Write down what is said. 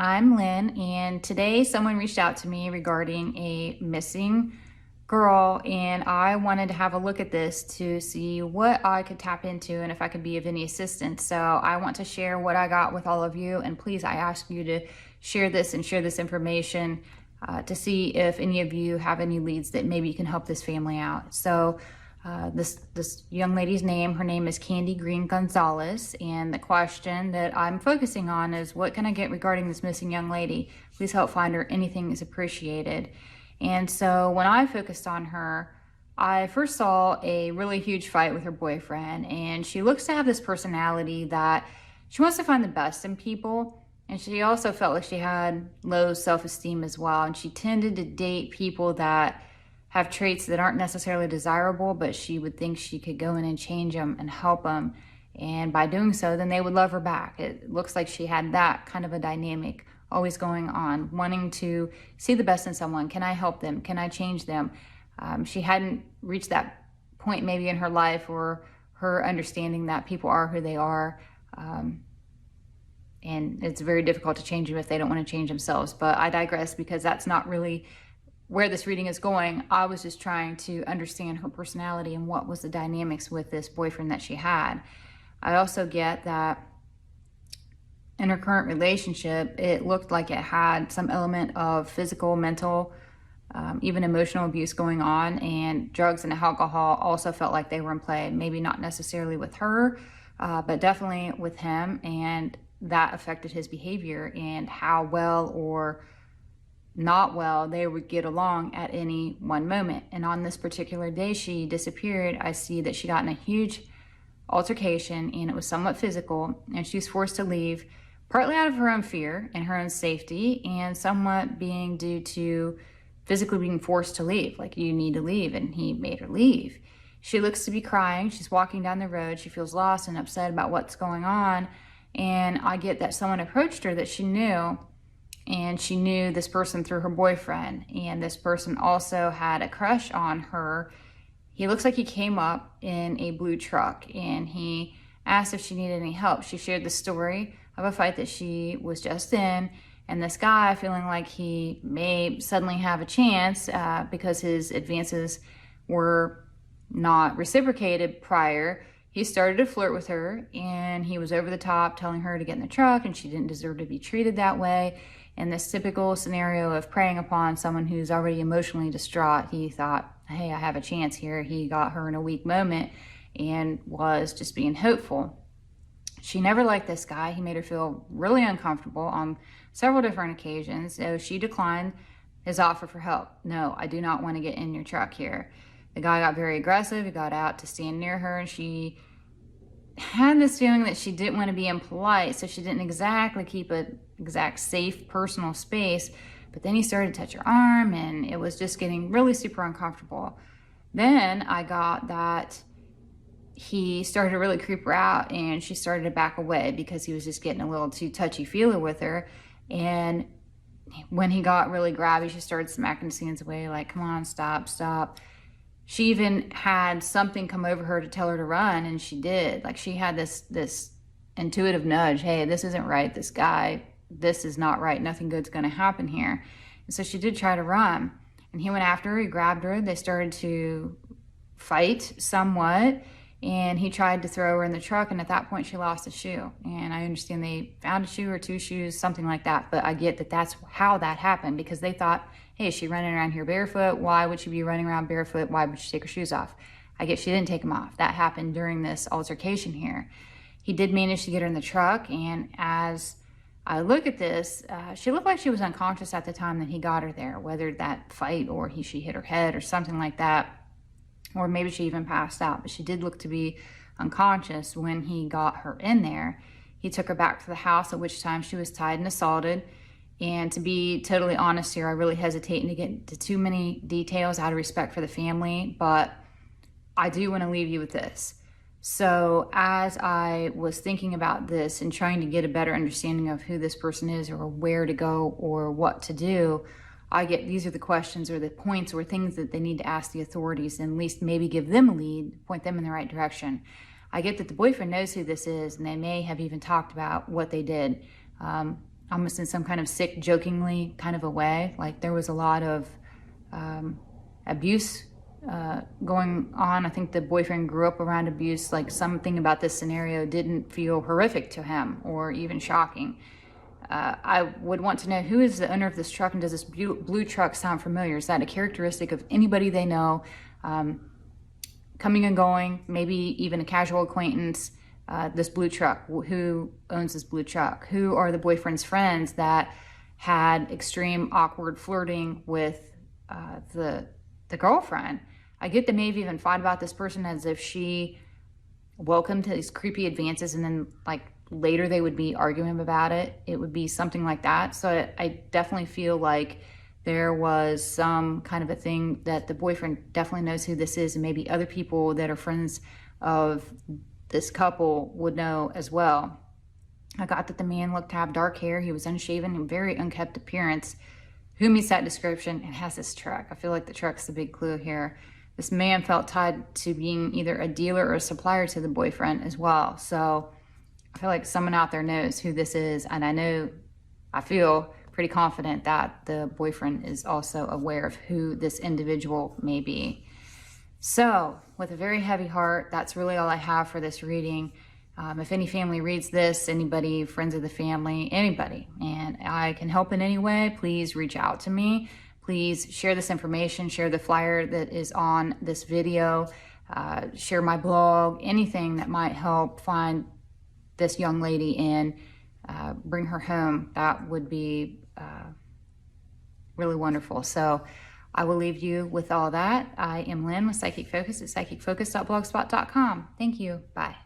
I'm Lynn, and today someone reached out to me regarding a missing girl, and I wanted to have a look at this to see what I could tap into and if I could be of any assistance. So I want to share what I got with all of you, and please, I ask you to share this information to see if any of you have any leads that maybe you can help this family out. So this young lady's name, her name is Kandi Gonzalez, and the question that I'm focusing on is, what can I get regarding this missing young lady? Please help find her. Anything is appreciated. And so when I focused on her, I first saw a really huge fight with her boyfriend, and she looks to have this personality that she wants to find the best in people, and she also felt like she had low self-esteem as well, and she tended to date people that have traits that aren't necessarily desirable, but she would think she could go in and change them and help them. And by doing so, then they would love her back. It looks like she had that kind of a dynamic always going on, wanting to see the best in someone. Can I help them? Can I change them? She hadn't reached that point maybe in her life, or her understanding that people are who they are. And it's very difficult to change them if they don't want to change themselves. But I digress, because that's not really where this reading is going. I was just trying to understand her personality and what was the dynamics with this boyfriend that she had. I also get that in her current relationship, it looked like it had some element of physical, mental, even emotional abuse going on, and drugs and alcohol also felt like they were in play. Maybe not necessarily with her, but definitely with him, and that affected his behavior and how well or not well they would get along at any one moment. And on this particular day she disappeared, I see that she got in a huge altercation, and it was somewhat physical, and she was forced to leave, partly out of her own fear and her own safety, and somewhat being due to physically being forced to leave. Like, you need to leave, and he made her leave. She looks to be crying. She's walking down the road. She feels lost and upset about what's going on, and I get that someone approached her that she knew, and she knew this person through her boyfriend, and this person also had a crush on her. He looks like he came up in a blue truck, and he asked if she needed any help. She shared the story of a fight that she was just in, and this guy, feeling like he may suddenly have a chance because his advances were not reciprocated prior, he started to flirt with her, and he was over the top, telling her to get in the truck, and she didn't deserve to be treated that way. In this typical scenario of preying upon someone who's already emotionally distraught, he thought, hey, I have a chance here. He got her in a weak moment and was just being hopeful. She never liked this guy. He made her feel really uncomfortable on several different occasions. So she declined his offer for help. No, I do not want to get in your truck here. The guy got very aggressive. He got out to stand near her, and she had this feeling that she didn't want to be impolite, so she didn't exactly keep an exact safe personal space. But then he started to touch her arm, and it was just getting really super uncomfortable. Then I got that he started to really creep her out, and she started to back away because he was just getting a little too touchy-feely with her. And when he got really grabby, she started smacking his hands away, like, come on, stop, stop. She even had something come over her to tell her to run, and she did. Like, she had this intuitive nudge, hey, this isn't right, this guy, this is not right, nothing good's gonna happen here. And so she did try to run, and he went after her, he grabbed her, they started to fight somewhat, and he tried to throw her in the truck, and at that point she lost a shoe. And I understand they found a shoe or two shoes, something like that, but I get that that's how that happened, because they thought, hey, is she running around here barefoot? Why would she be running around barefoot? Why would she take her shoes off? I guess she didn't take them off. That happened during this altercation here. He did manage to get her in the truck, and as I look at this, she looked like she was unconscious at the time that he got her there, whether that fight or she hit her head or something like that, or maybe she even passed out, but she did look to be unconscious when he got her in there. He took her back to the house, at which time she was tied and assaulted. And to be totally honest here, I really hesitate to get into too many details out of respect for the family, but I do want to leave you with this. So as I was thinking about this and trying to get a better understanding of who this person is, or where to go, or what to do, I get these are the questions or the points or things that they need to ask the authorities, and at least maybe give them a lead, point them in the right direction. I get that the boyfriend knows who this is, and they may have even talked about what they did. almost in some kind of sick, jokingly kind of a way. Like there was a lot of abuse going on. I think the boyfriend grew up around abuse. Like something about this scenario didn't feel horrific to him or even shocking. I would want to know, who is the owner of this truck, and does this blue truck sound familiar? Is that a characteristic of anybody they know, coming and going, maybe even a casual acquaintance? This blue truck, who owns this blue truck? Who are the boyfriend's friends that had extreme awkward flirting with the girlfriend? I get they may have even fought about this person as if she welcomed his creepy advances, and then like later they would be arguing about it. It would be something like that. So I definitely feel like there was some kind of a thing that the boyfriend definitely knows who this is, and maybe other people that are friends of this couple would know as well. I got that the man looked to have dark hair. He was unshaven and very unkempt appearance. Who meets that description and has this truck? I feel like the truck's the big clue here. This man felt tied to being either a dealer or a supplier to the boyfriend as well. So I feel like someone out there knows who this is, and I feel pretty confident that the boyfriend is also aware of who this individual may be. So with a very heavy heart, that's really all I have for this reading. If any family reads this, anybody, friends of the family, anybody, and I can help in any way, please reach out to me. Please share this information, share the flyer that is on this video, share my blog, anything that might help find this young lady and bring her home. That would be really wonderful. So I will leave you with all that. I am Lynn with Psychic Focus at psychicfocus.blogspot.com. Thank you. Bye.